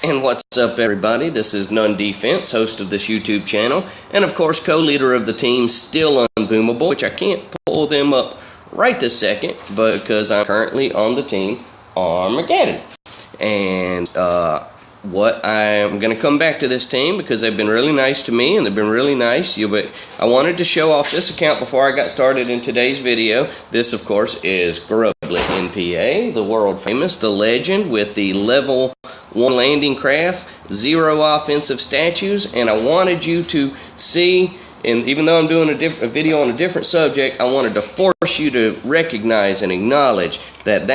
And what's up, everybody? This is None Defense, host of this YouTube channel, and of course co-leader of the team Still Unboomable, which I can't pull them up right this second because I'm currently on the team Armageddon. And I'm going to come back to this team because they've been really nice to me, and they've been really nice. I wanted to show off this account before I got started in today's video. This, of course, is Grubblet NPA, the world famous, the legend with the level 1 landing craft, 0 offensive statues, and I wanted you to see, and even though I'm doing a video on a different subject, I wanted to force you to recognize and acknowledge that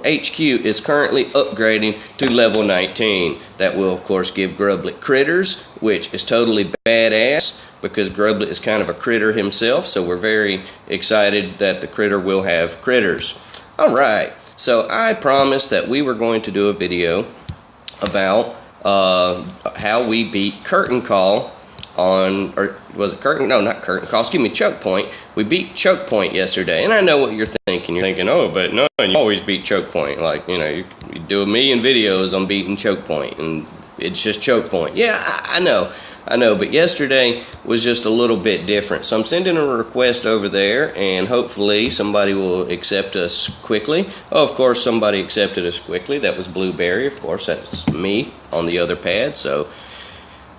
HQ is currently upgrading to level 19. That will, of course, give Grubblet critters, which is totally badass because Grubblet is kind of a critter himself, so we're very excited that the critter will have critters. Alright, so I promised that we were going to do a video about how we beat Curtain Call on, or was it Curtain? No, not Curtain Call. Excuse me, Choke Point. We beat Choke Point yesterday, and I know what you're thinking. You're thinking, oh, but no, you always beat Choke Point. Like, you know, you do a million videos on beating Choke Point, and it's just Choke Point. Yeah, I know. But yesterday was just a little bit different. So I'm sending a request over there, and hopefully somebody will accept us quickly. Oh, of course, somebody accepted us quickly. That was Blueberry. Of course, that's me on the other pad. So,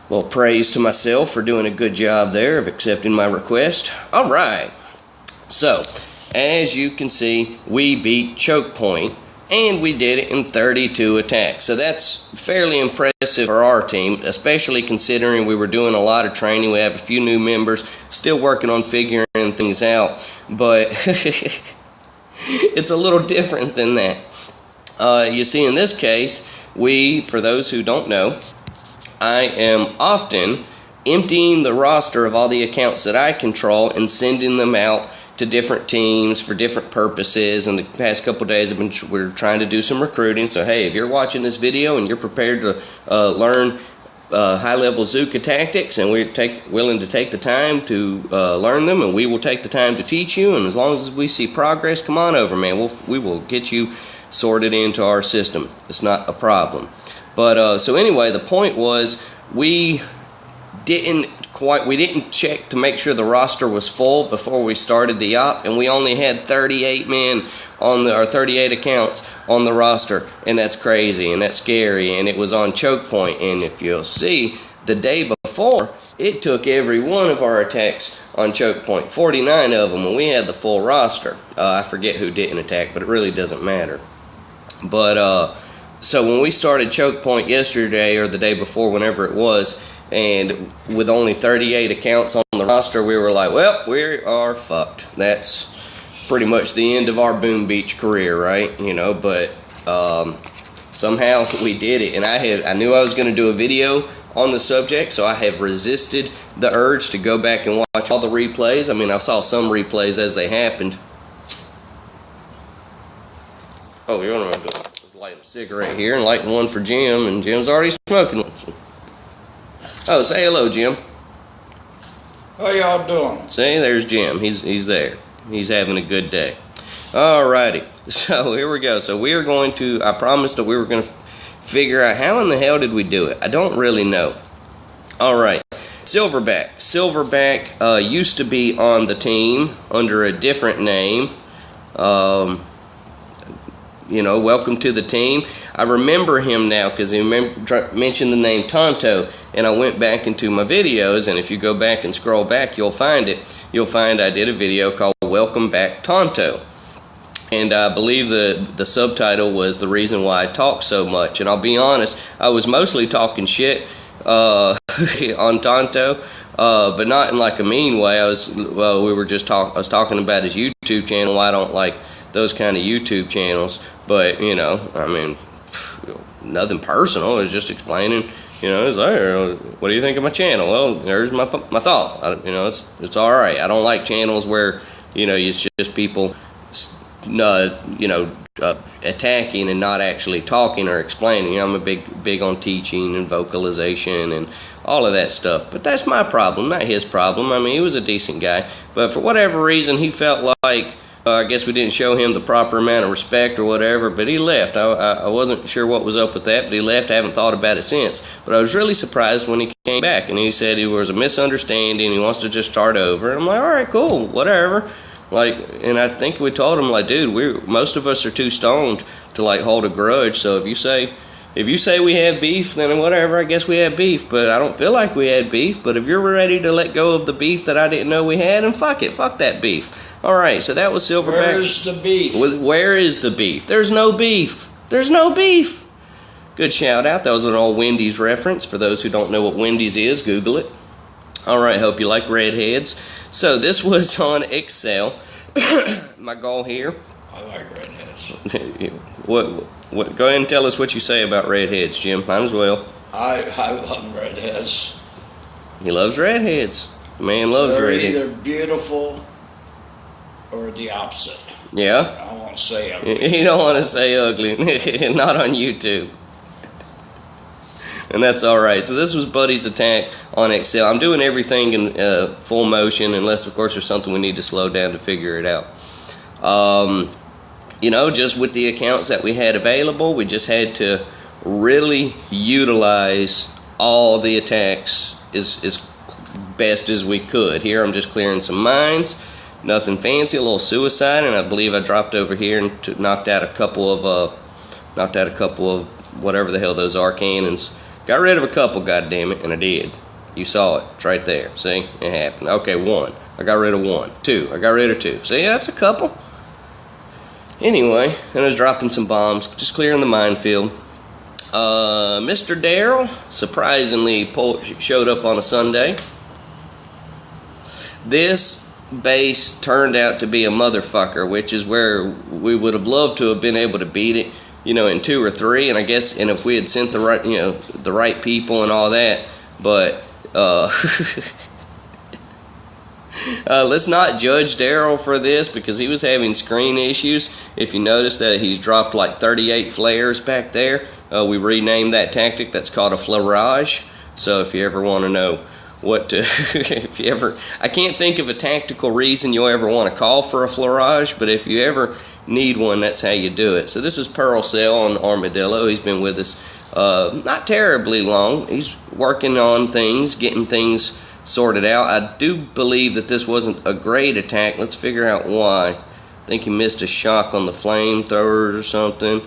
well, praise to myself for doing a good job there of accepting my request. All right. So, as you can see, we beat Choke Point, and we did it in 32 attacks. So that's fairly impressive for our team, especially considering we were doing a lot of training. We have a few new members, still working on figuring things out. But it's a little different than that. You see, in this case, for those who don't know, I am often emptying the roster of all the accounts that I control and sending them out to different teams for different purposes. And the past couple days we're trying to do some recruiting. So hey, if you're watching this video and you're prepared to learn high-level Zuka tactics, and we're willing to take the time to learn them, and we will take the time to teach you, and as long as we see progress, come on over, man. We will get you sorted into our system. It's not a problem. But so anyway, the point was we didn't check to make sure the roster was full before we started the op, and we only had 38 men on or 38 accounts on the roster, and that's crazy and that's scary, and it was on Choke Point. And if you'll see, the day before, it took every one of our attacks on Choke Point, 49 of them, and we had the full roster. I forget who didn't attack, but it really doesn't matter. But so when we started Choke Point yesterday or the day before, whenever it was, and with only 38 accounts on the roster, we were like, well, we are fucked. That's pretty much the end of our Boom Beach career, right? You know, but somehow we did it. And I knew I was going to do a video on the subject, so I have resisted the urge to go back and watch all the replays. I mean, I saw some replays as they happened. Oh, you're going to light a cigarette here and light one for Jim, and Jim's already smoking one. Oh, say hello, Jim. How y'all doing? See, there's Jim. He's there. He's having a good day. Alrighty. So here we go. So we are going to, I promised that we were going to figure out how in the hell did we do it. I don't really know. Alright. Silverback. Silverback used to be on the team under a different name. You know, welcome to the team. I remember him now because he mentioned the name Tonto, and I went back into my videos, and if you go back and scroll back, you'll find it. You'll find I did a video called Welcome Back Tonto, and I believe the subtitle was The Reason Why I Talk So Much. And I'll be honest, I was mostly talking shit on Tonto, but not in like a mean way. I was talking about his YouTube channel. I don't like those kind of YouTube channels, but you know, I mean, nothing personal. It's just explaining, you know, it's like, what do you think of my channel? Well, there's my thought. You know, it's all right. I don't like channels where, you know, it's just people, you know, attacking and not actually talking or explaining. You know, I'm big on teaching and vocalization and all of that stuff. But that's my problem, not his problem. I mean, he was a decent guy, but for whatever reason, he felt like I guess we didn't show him the proper amount of respect or whatever, but he left. I wasn't sure what was up with that, but he left. I haven't thought about it since. But I was really surprised when he came back, and he said it was a misunderstanding. He wants to just start over. And I'm like, all right, cool, whatever. Like, and I think we told him, like, dude, most of us are too stoned to like hold a grudge. So if you say we have beef, then whatever, I guess we have beef. But I don't feel like we had beef. But if you're ready to let go of the beef that I didn't know we had, and fuck it, fuck that beef. All right, so that was Silverback. Where's the beef? Where is the beef? There's no beef. There's no beef. Good shout out. That was an old Wendy's reference. For those who don't know what Wendy's is, Google it. All right, hope you like redheads. So this was on Excel. My goal here. I like redheads. What? Go ahead and tell us what you say about redheads, Jim. Might as well. I love redheads. He loves redheads. Man loves They're redheads. either beautiful or the opposite. Yeah? I won't say ugly. You don't want to say ugly. Not on YouTube. And that's all right. So this was Buddy's attack on Excel. I'm doing everything in full motion, unless, of course, there's something we need to slow down to figure it out. Just with the accounts that we had available, we just had to really utilize all the attacks as best as we could. Here I'm just clearing some mines. Nothing fancy, a little suicide, and I believe I dropped over here and knocked out a couple of whatever the hell those are, cannons. Got rid of a couple, goddammit, and I did. You saw it. It's right there. See? It happened. Okay, 1. I got rid of 1. 2. I got rid of 2. See, that's a couple. Anyway, and I was dropping some bombs, just clearing the minefield. Mr. Darrell surprisingly showed up on a Sunday. This base turned out to be a motherfucker, which is where we would have loved to have been able to beat it, in 2 or 3, and I guess, and if we had sent the right people and all that, but let's not judge Darrell for this, because he was having screen issues. If you notice that he's dropped like 38 flares back there, we renamed that tactic. That's called a flarage. So if you ever want to know I can't think of a tactical reason you'll ever want to call for a flarage, but if you ever need one, that's how you do it. So this is Pearl Cell on Armadillo. He's been with us not terribly long. He's working on things, getting things sorted out. I do believe that this wasn't a great attack. Let's figure out why. I think he missed a shock on the flamethrowers or something.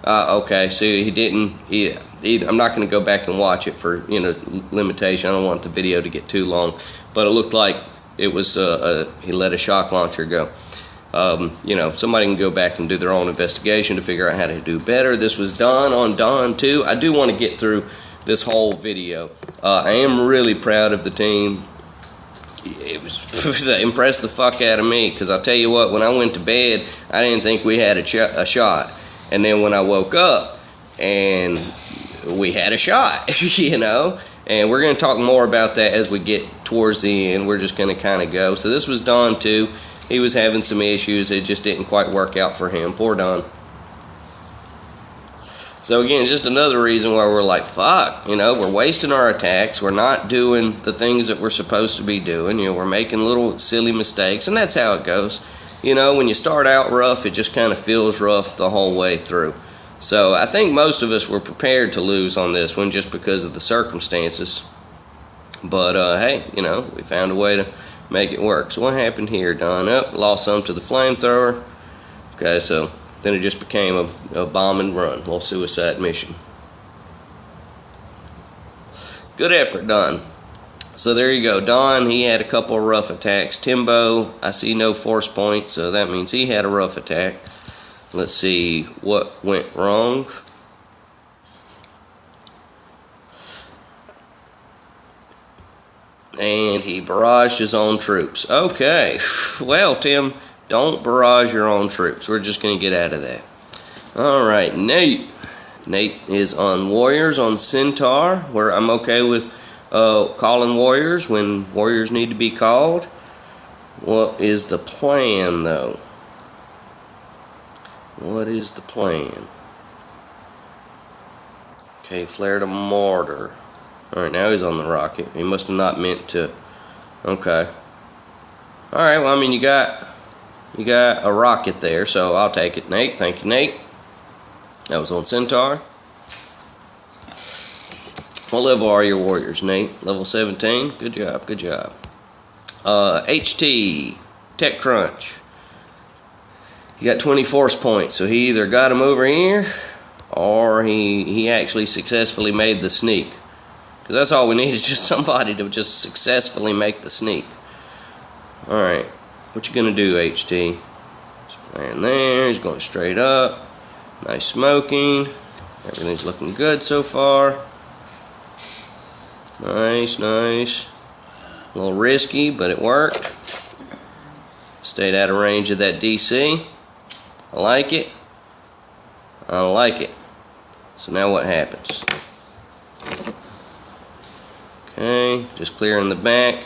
Okay, so he didn't. I'm not going to go back and watch it for limitation. I don't want the video to get too long, but it looked like it was he let a shock launcher go. Somebody can go back and do their own investigation to figure out how to do better. This was done on Dawn 2. I do want to get through this whole video. I am really proud of the team. It was they impressed the fuck out of me, because I'll tell you what, when I went to bed, I didn't think we had a shot. And then when I woke up, and we had a shot, and we're going to talk more about that as we get towards the end. We're just going to kind of go. So this was Don 2. He was having some issues. It just didn't quite work out for him. Poor Don. So again, just another reason why we're like, fuck, we're wasting our attacks. We're not doing the things that we're supposed to be doing. We're making little silly mistakes, and that's how it goes. When you start out rough, it just kind of feels rough the whole way through. So I think most of us were prepared to lose on this one just because of the circumstances. But, hey, we found a way to make it work. So what happened here, Don? Lost some to the flamethrower. Okay, so then it just became a bomb and run, a little suicide mission. Good effort, Don. So there you go. Don, he had a couple of rough attacks. Timbo, I see no force points, so that means he had a rough attack. Let's see what went wrong. And he barraged his own troops. Okay. Well, Tim, don't barrage your own troops. We're just going to get out of that. All right, Nate. Nate is on Warriors on Centaur, where I'm okay with calling Warriors when Warriors need to be called. What is the plan, though? What is the plan? Okay, flared a mortar. Alright, now he's on the rocket. He must have not meant to. Okay. Alright, well, I mean, you got You got a rocket there, so I'll take it, Nate. Thank you, Nate. That was on Centaur. What level are your warriors, Nate? Level 17? Good job, good job. HT, Tech Crunch. He got 20 force points, so he either got him over here or he actually successfully made the sneak. Because that's all we need is just somebody to just successfully make the sneak. Alright, what you gonna do, HT? And there, he's going straight up. Nice smoking. Everything's looking good so far. Nice, nice. A little risky, but it worked. Stayed out of range of that DC. I like it. I like it. So now what happens? Okay, just clearing the back.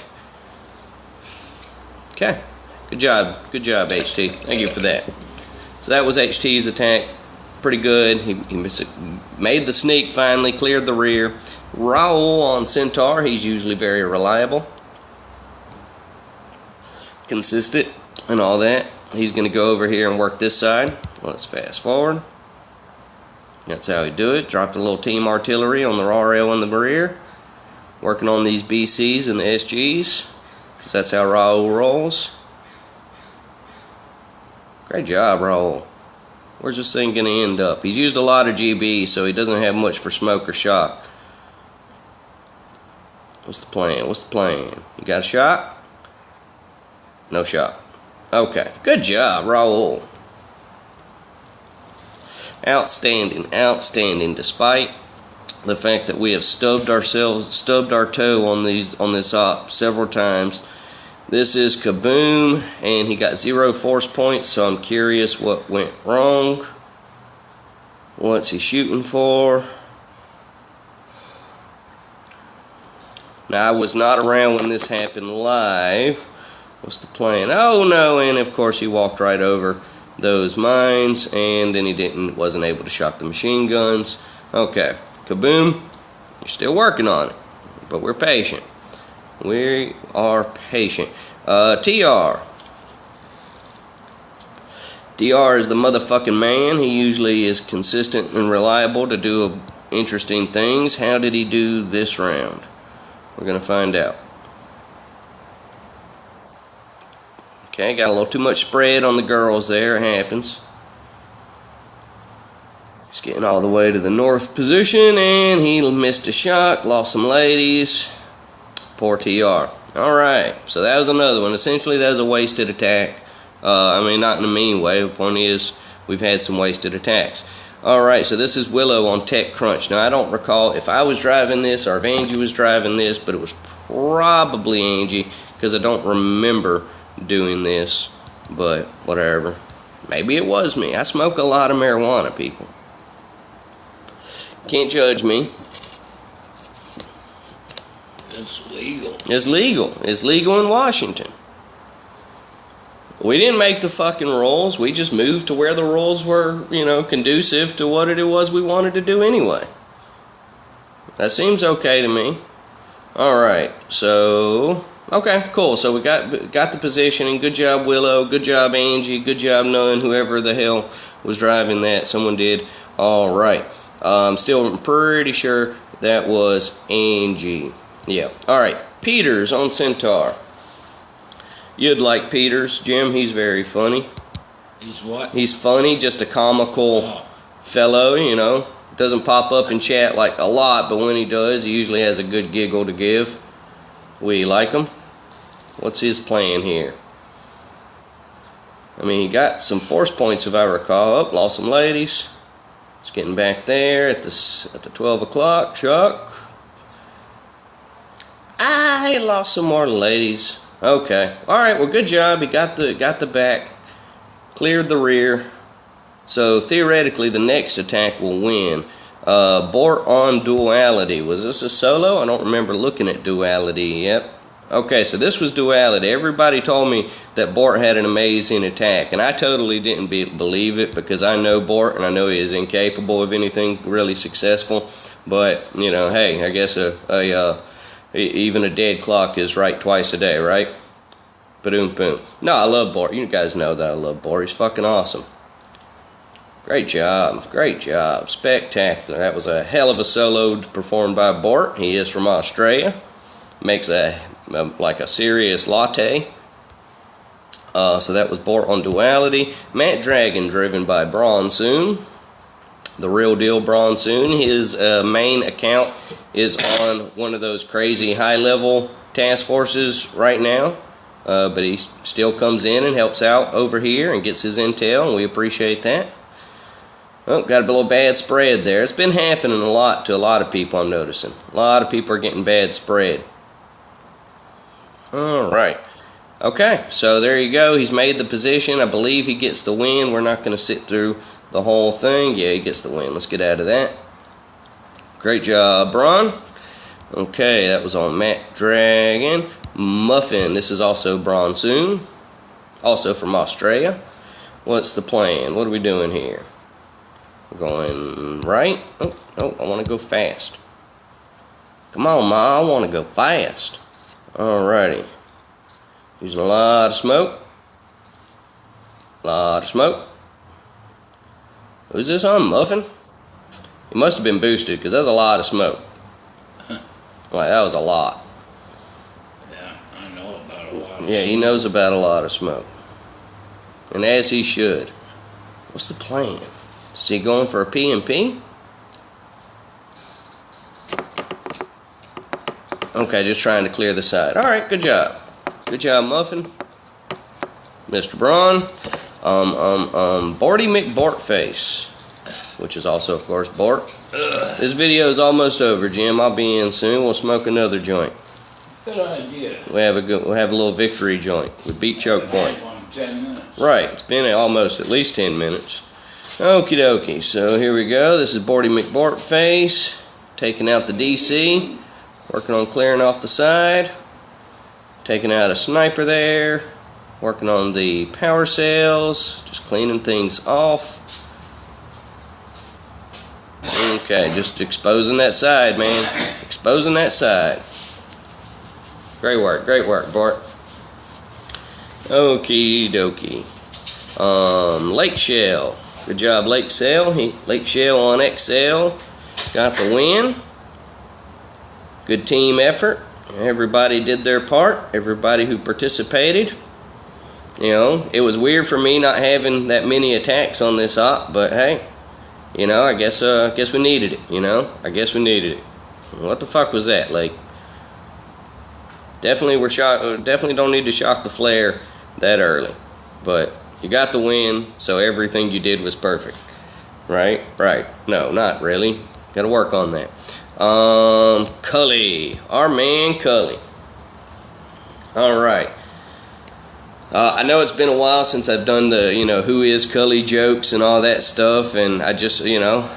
Okay, good job, HT. Thank you for that. So that was HT's attack. Pretty good. He made the sneak finally, cleared the rear. Raul on Centaur, he's usually very reliable, consistent, and all that. He's going to go over here and work this side. Let's fast forward. That's how he do it. Dropped a little team artillery on the raw rail in the rear. Working on these BCs and the SGs. So that's how Raul rolls. Great job, Raul. Where's this thing going to end up? He's used a lot of GB, so he doesn't have much for smoke or shock. What's the plan? What's the plan? You got a shot? No shot. Okay. Good job, Raul. Outstanding, outstanding. Despite the fact that we have stubbed our toe on this op several times. This is Kaboom, and he got 0 force points, so I'm curious what went wrong. What's he shooting for? Now, I was not around when this happened live. What's the plan? Oh no, and of course he walked right over those mines, and then he wasn't able to shock the machine guns. Okay, Kaboom, you're still working on it, but we're patient. We are patient. TR. TR is the motherfucking man. He usually is consistent and reliable to do interesting things. How did he do this round? We're going to find out. Okay, got a little too much spread on the girls there. It happens. He's getting all the way to the north position, and he missed a shot. Lost some ladies. Poor TR. Alright, so that was another one. Essentially, that was a wasted attack. I mean, not in a mean way. The point is, we've had some wasted attacks. Alright, so this is Willow on Tech Crunch. Now, I don't recall if I was driving this or if Angie was driving this, but it was probably Angie, because I don't remember doing this, but whatever. Maybe it was me. I smoke a lot of marijuana, people. Can't judge me. It's legal. It's legal. It's legal in Washington. We didn't make the fucking rules. We just moved to where the rules were, conducive to what it was we wanted to do anyway. That seems okay to me. Alright, so... Okay, cool. So we got the positioning. Good job, Willow. Good job, Angie. Good job, None. Whoever the hell was driving that. Someone did. Alright. I'm still pretty sure that was Angie. Yeah. Alright. Peters on Centaur. You'd like Peters, Jim. He's very funny. He's what? He's funny. Just a comical fellow, Doesn't pop up in chat like a lot, but when he does, he usually has a good giggle to give. We like him. What's his plan here? I mean, he got some force points if I recall. Oh, lost some ladies. It's getting back there at the 12 o'clock. Chuck. He lost some more ladies. Okay. Alright, well, good job. He got the back. Cleared the rear. So, theoretically, the next attack will win. Bort on Duality. Was this a solo? I don't remember looking at Duality yet. Okay, so this was Duality. Everybody told me that Bort had an amazing attack, and I totally didn't believe it because I know Bort, and I know he is incapable of anything really successful. But, hey, I guess even a dead clock is right twice a day, right? Ba-doom, boom. No, I love Bort. You guys know that I love Bort. He's fucking awesome. Great job. Great job. Spectacular. That was a hell of a solo performed by Bort. He is from Australia. Makes like a serious latte. So that was Bort on Duality. Matt Dragon, driven by Bronsoon. The real deal Bronsoon. His main account is on one of those crazy high-level task forces right now. But he still comes in and helps out over here and gets his intel, and we appreciate that. Oh, got a little bad spread there. It's been happening a lot to a lot of people, I'm noticing. A lot of people are getting bad spread. Alright. Okay, so there you go. He's made the position. I believe he gets the win. We're not going to sit through the whole thing. Yeah, he gets the win. Let's get out of that. Great job, Bron. Okay, that was on Matt Dragon. Muffin. This is also Bronsoon. Also from Australia. What's the plan? What are we doing here? We're going right. Oh, I want to go fast. Come on, Ma. I want to go fast. Alrighty. Using a lot of smoke. Lot of smoke. Who's this on? Muffin? He must have been boosted because that's a lot of smoke. Like, that was a lot. Yeah, I know about a lot of Yeah, he smoke. knows about a lot of smoke. And as he should. What's the plan? Is he going for a P&P? Okay, just trying to clear the side. Alright, good job. Good job, Muffin. Mr. Braun. Borty McBortface. Which is also, of course, Bort. This video is almost over, Jim. I'll be in soon. We'll smoke another joint. Good idea. We'll have a little victory joint. We beat choke point. Had one in 10 minutes. Right, it's been almost at least 10 minutes. Okie dokie, so here we go. This is Borty McBortface taking out the DC, working on clearing off the side, taking out a sniper there, working on the power cells, just cleaning things off. Okay, just exposing that side, man. Exposing that side. Great work, Bort. Okie dokie. Lake Shell. Good job, Lake Shell. Lake Shell on XL. Got the win. Good team effort. Everybody did their part. Everybody who participated. You know, it was weird for me not having that many attacks on this op, but hey, you know, I guess we needed it. You know, I guess we needed it. What the fuck was that, Lake? Definitely definitely don't need to shock the flare that early, but you got the win, so everything you did was perfect. Right? No, not really. Got to work on that. Cully, our man Cully. All right. I know it's been a while since I've done the, you know, who is Cully jokes and all that stuff, and I just, you know,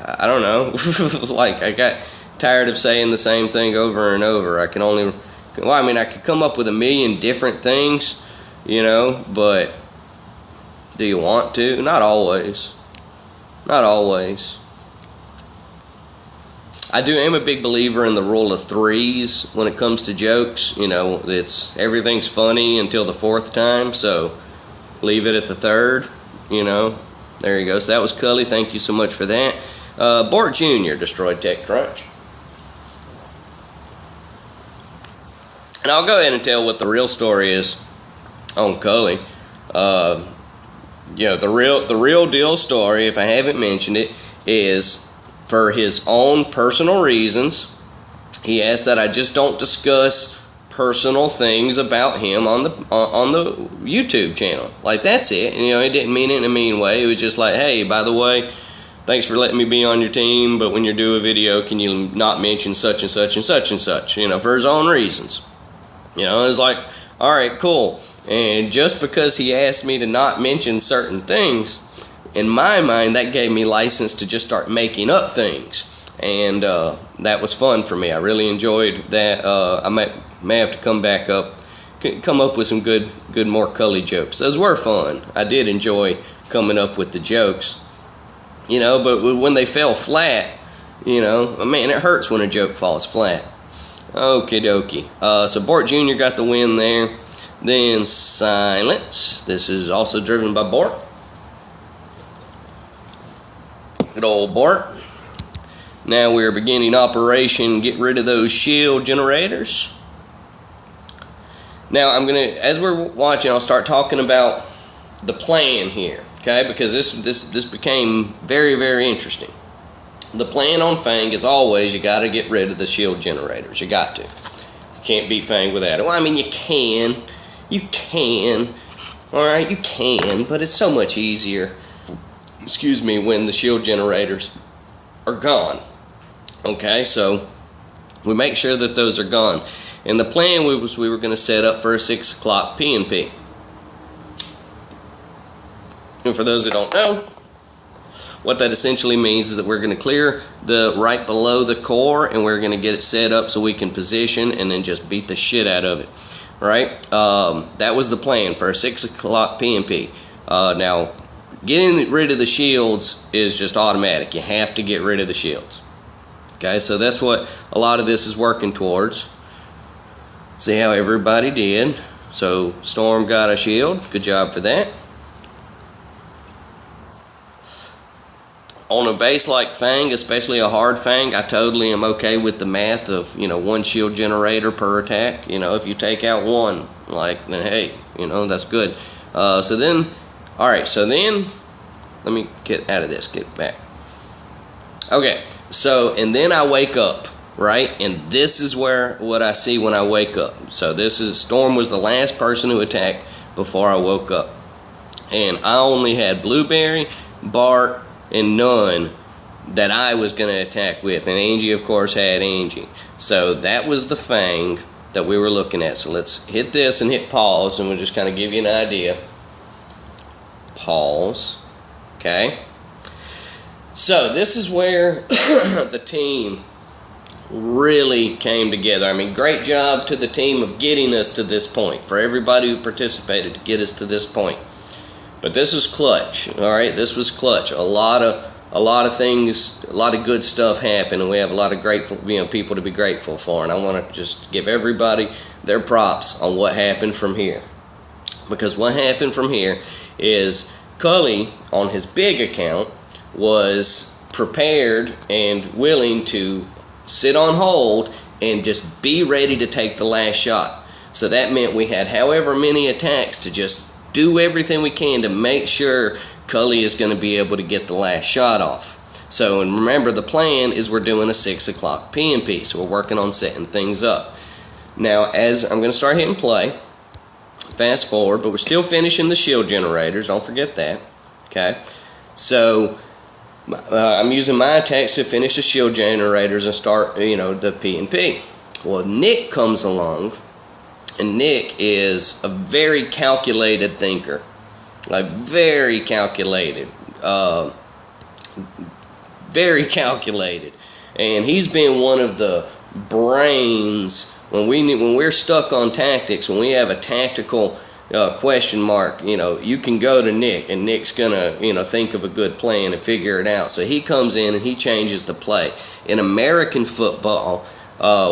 I don't know. It was like I got tired of saying the same thing over and over. I could come up with a million different things, you know, but do you want to? Not always. Not always. I am a big believer in the rule of threes when it comes to jokes. You know, everything's funny until the fourth time, so leave it at the third, you know. There you go. So that was Cully. Thank you so much for that. Bort Jr. destroyed TechCrunch. And I'll go ahead and tell what the real story is on Cully. Yeah, the real deal story, if I haven't mentioned it, is for his own personal reasons. He asked that I just don't discuss personal things about him on the YouTube channel. Like, that's it. And, you know, he didn't mean it in a mean way. It was just like, hey, by the way, thanks for letting me be on your team, but when you do a video, can you not mention such and such and such and such? You know, for his own reasons. You know, it was like, all right, cool. And just because he asked me to not mention certain things, in my mind, that gave me license to just start making up things. And that was fun for me. I really enjoyed that. I may have to come up with some good more Cully jokes. Those were fun. I did enjoy coming up with the jokes. You know, but when they fell flat, you know, man, it hurts when a joke falls flat. Okie dokie. So Bort Jr. got the win there. Then silence. This is also driven by Bart. Good old Bart. Now we're beginning operation get rid of those shield generators. Now I'm gonna, as we're watching, I'll start talking about the plan here, okay? Because this became very, very interesting. The plan on Fang is always you got to get rid of the shield generators. You got to. You can't beat Fang without it. Well, I mean, you can. You can. All right, you can, but it's so much easier, excuse me, when the shield generators are gone. Okay, so we make sure that those are gone. And the plan was we were going to set up for a 6 o'clock P&P. And for those that don't know, what that essentially means is that we're going to clear the right below the core, and we're going to get it set up so we can position and then just beat the shit out of it. Right? That was the plan for a 6 o'clock P&P. Now, getting rid of the shields is just automatic. You have to get rid of the shields. Okay, so that's what a lot of this is working towards. See how everybody did. So Storm got a shield. Good job for that. On a base like Fang, especially a hard Fang, I totally am okay with the math of, one shield generator per attack. If you take out one, then hey, that's good. So then, alright, so then, let me get out of this, get back. Okay, so, and then I wake up, right? And this is what I see when I wake up. So Storm was the last person who attacked before I woke up. And I only had Blueberry, Bart, and none that I was going to attack with. And Angie, of course, had Angie. So that was the Fang that we were looking at. So let's hit this and hit pause, and we'll just kind of give you an idea. Pause. Okay. So this is where the team really came together. I mean, great job to the team of getting us to this point. For everybody who participated to get us to this point. But this was clutch, all right? This was clutch. A lot of things, a lot of good stuff happened, and we have a lot of grateful, people to be grateful for. And I want to just give everybody their props on what happened from here, because what happened from here is Cully, on his big account, was prepared and willing to sit on hold and just be ready to take the last shot. So that meant we had however many attacks to just do everything we can to make sure Cully is going to be able to get the last shot off. So, and remember, the plan is we're doing a 6 o'clock P&P, so we're working on setting things up. Now, as I'm going to start hitting play, fast forward, but we're still finishing the shield generators, don't forget that, okay? So, I'm using my attacks to finish the shield generators and start, the P&P. Well, Nick comes along, and Nick is a very calculated thinker. Very calculated. Very calculated. And he's been one of the brains when we're stuck on tactics, when we have a tactical question mark, you can go to Nick, and Nick's gonna, think of a good plan and figure it out. So he comes in and he changes the play. In American football,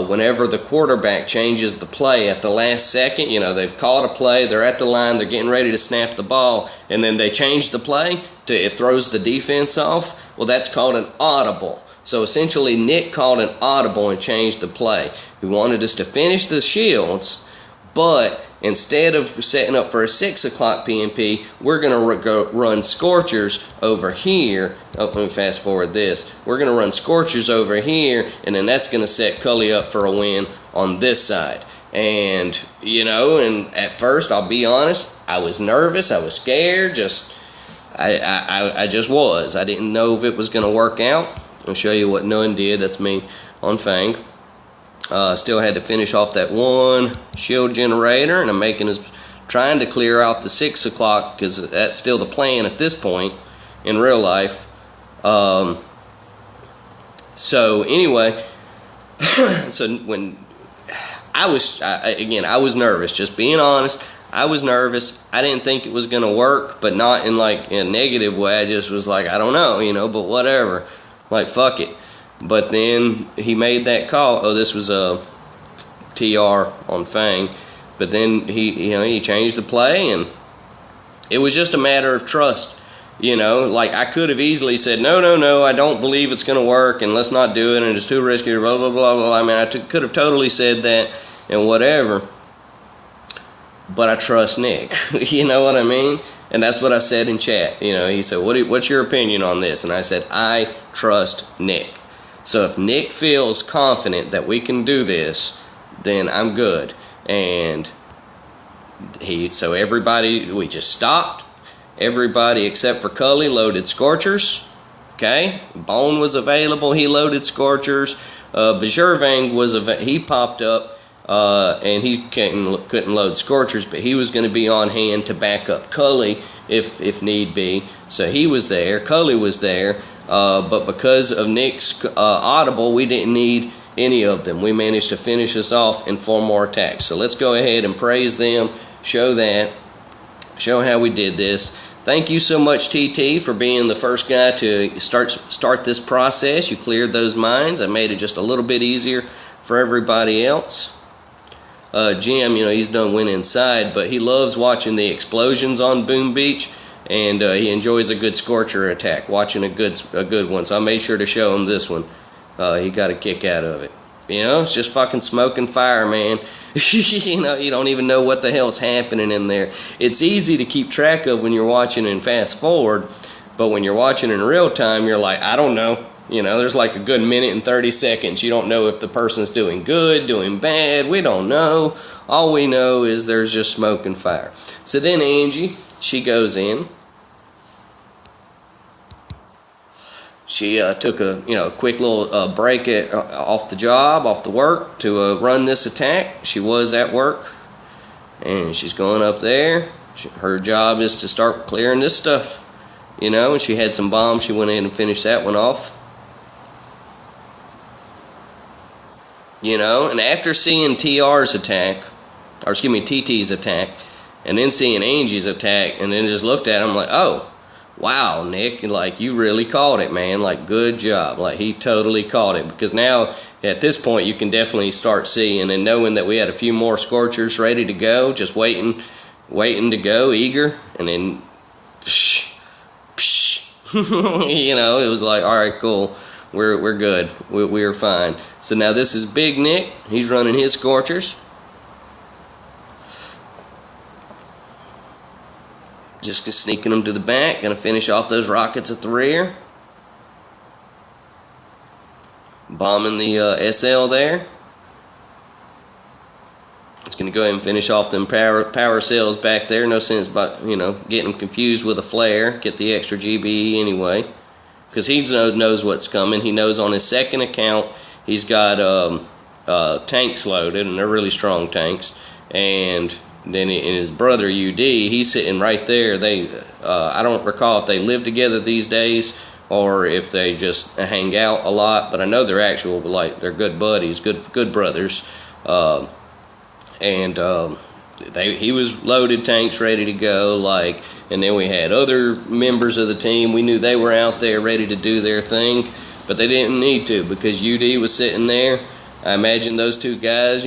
whenever the quarterback changes the play at the last second, they've called a play, they're at the line, they're getting ready to snap the ball, and then they change the play, it throws the defense off. Well, that's called an audible. So essentially, Nick called an audible and changed the play. He wanted us to finish the shields, but instead of setting up for a 6 o'clock P&P, we're going to run Scorchers over here. Oh, let me fast forward this. We're going to run Scorchers over here, and then that's going to set Cully up for a win on this side. And, and at first, I'll be honest, I was nervous, I was scared, I just was. I didn't know if it was going to work out. I'll show you what None did. That's me on Fang. Still had to finish off that one shield generator, and I'm trying to clear out the 6 o'clock because that's still the plan at this point in real life. So anyway, so when I was nervous, just being honest. I was nervous. I didn't think it was going to work, but not in a negative way. I just was like, I don't know, but whatever. Fuck it. But then he made that call. Oh, this was a TR on Fang. But then he changed the play, and it was just a matter of trust. Like I could have easily said, no, I don't believe it's going to work, and let's not do it, and it's too risky, blah, blah, blah, blah. I mean, I could have totally said that and whatever, but I trust Nick. You know what I mean? And that's what I said in chat. He said, what's your opinion on this? And I said, I trust Nick. So if Nick feels confident that we can do this, then I'm good. And so everybody, we just stopped. Everybody except for Cully loaded scorchers. Okay, Bone was available. He loaded scorchers. Bajurvang he popped up, and he couldn't load scorchers, but he was going to be on hand to back up Cully if need be. So he was there. Cully was there, but because of Nick's audible, we didn't need any of them. We managed to finish us off in 4 more attacks. So let's go ahead and praise them. Show how we did this. Thank you so much, TT, for being the first guy to start this process. You cleared those mines. I made it just a little bit easier for everybody else. Jim, he's done went inside, but he loves watching the explosions on Boom Beach, and he enjoys a good scorcher attack, watching a good one. So I made sure to show him this one. He got a kick out of it. It's just fucking smoke and fire, man. You don't even know what the hell's happening in there. It's easy to keep track of when you're watching in fast forward, but when you're watching in real time, you're like, I don't know. There's like a good minute and 30 seconds. You don't know if the person's doing good, doing bad. We don't know. All we know is there's just smoke and fire. So then Angie, she goes in. She took a quick little break off the work to run this attack. She was at work, and she's going up there. Her job is to start clearing this stuff, and she had some bombs. She went in and finished that one off. And after seeing TT's attack, and then seeing Angie's attack, and then just looked at him like, oh, wow, Nick, like, you really called it, man. Like, good job. Like, he totally called it. Because now, at this point, you can definitely start seeing and knowing that we had a few more scorchers ready to go, just waiting to go, eager. And then, psh, it was like, all right, cool. We're good. We're fine. So now this is Big Nick. He's running his scorchers. Just sneaking them to the back. Going to finish off those rockets at the rear. Bombing the SL there. It's going to go ahead and finish off them power cells back there. No sense about, getting them confused with a flare. Get the extra GBE anyway. Because he knows what's coming. He knows on his second account he's got tanks loaded, and they're really strong tanks. And then in his brother UD, he's sitting right there. I don't recall if they live together these days or if they just hang out a lot, but I know they're actual, like, they're good buddies, good brothers. He was loaded tanks ready to go, and then we had other members of the team. We knew they were out there ready to do their thing, but they didn't need to because UD was sitting there. I imagine those two guys,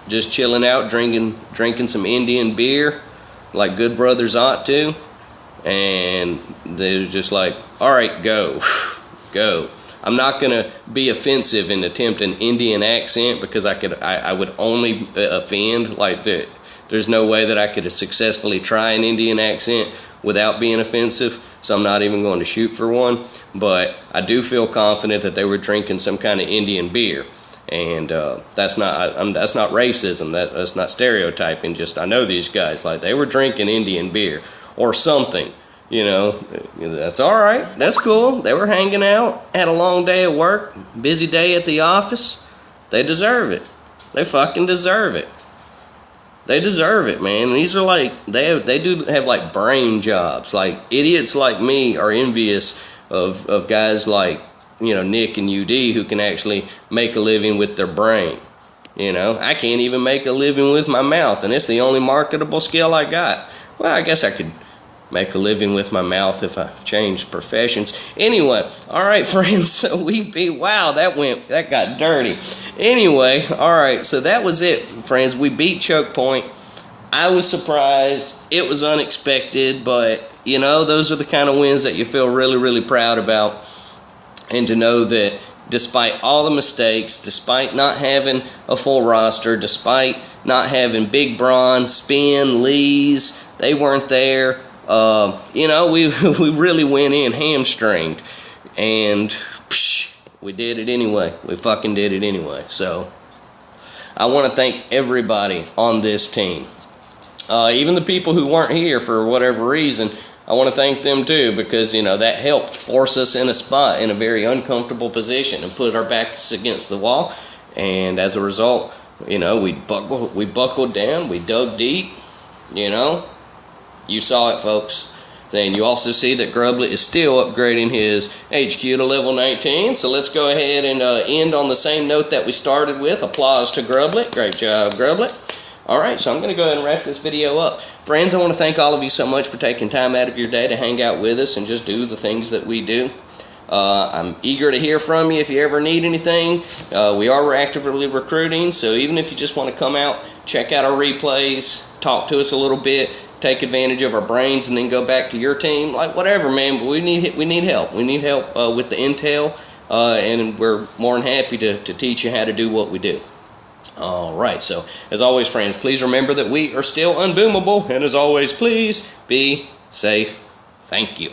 just chilling out, drinking some Indian beer, like good brothers ought to, and they're just like, all right, go. I'm not gonna be offensive and attempt an Indian accent because I would only offend. There's no way that I could successfully try an Indian accent without being offensive, so I'm not even going to shoot for one. But I do feel confident that they were drinking some kind of Indian beer. And that's not racism. That's not stereotyping. Just I know these guys, like, they were drinking Indian beer or something. That's all right. That's cool. They were hanging out, had a long day at work, busy day at the office. They deserve it. They fucking deserve it. They deserve it, man. These are they do have brain jobs. Like, idiots like me are envious of guys like Nick and UD who can actually make a living with their brain. I can't even make a living with my mouth, and it's the only marketable skill I got. Well, I guess I could, make a living with my mouth if I change professions. Anyway, all right, friends. So wow, that got dirty. Anyway, all right. So that was it, friends. We beat Choke Point. I was surprised. It was unexpected, but you know, those are the kind of wins that you feel really, really proud about. And to know that despite all the mistakes, despite not having a full roster, despite not having Big Bron, Spin, Lees, they weren't there. You know, we really went in hamstringed, and we did it anyway. We fucking did it anyway. So I want to thank everybody on this team. Even the people who weren't here for whatever reason, I want to thank them too, because, you know, that helped force us in a spot, in a very uncomfortable position, and put our backs against the wall. And as a result, you know, we buckled down, we dug deep, you know. You saw it, folks. And you also see that Grublet is still upgrading his HQ to level 19. So let's go ahead and end on the same note that we started with. Applause to Grublet. Great job, Grublet. All right, so I'm going to go ahead and wrap this video up. Friends, I want to thank all of you so much for taking time out of your day to hang out with us and just do the things that we do. I'm eager to hear from you if you ever need anything. We are actively recruiting, so even if you just want to come out, check out our replays, talk to us a little bit, take advantage of our brains, and then go back to your team, like whatever, man. But we need help. We need help with the intel, and we're more than happy to teach you how to do what we do. All right, so as always, friends, please remember that we are still unboomable, and as always, please be safe. Thank you.